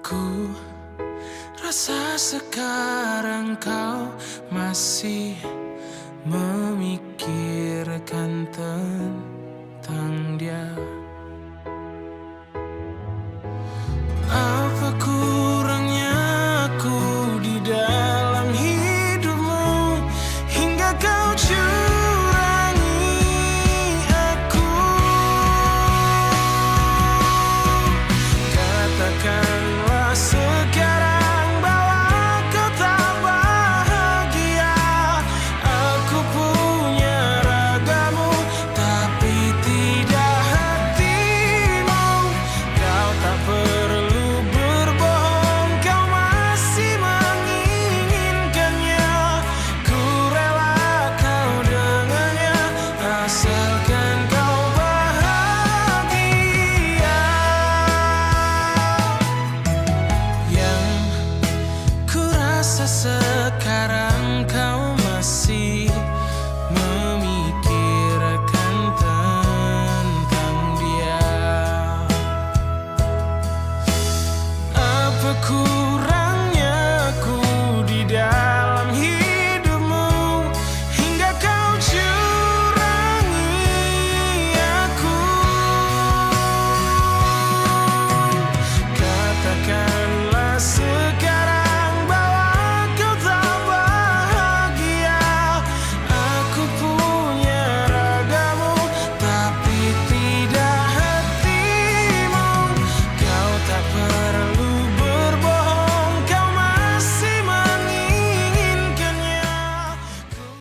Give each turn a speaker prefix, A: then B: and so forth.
A: Aku rasa sekarang kau masih memikirkan tentang dia. Apa kurangnya aku di dalam hidupmu hingga kau curangi aku? Katakanlah sekarang bahwa kau tak bahagia. Aku punya ragamu tapi tidak hatimu. Kau tak perlu berbohong, kau masih menginginkannya. Ku rela kau dengannya asalkan kau bahagia. Yang ku rasa sekarang kau masih memikirkan tentang dia. Apa ku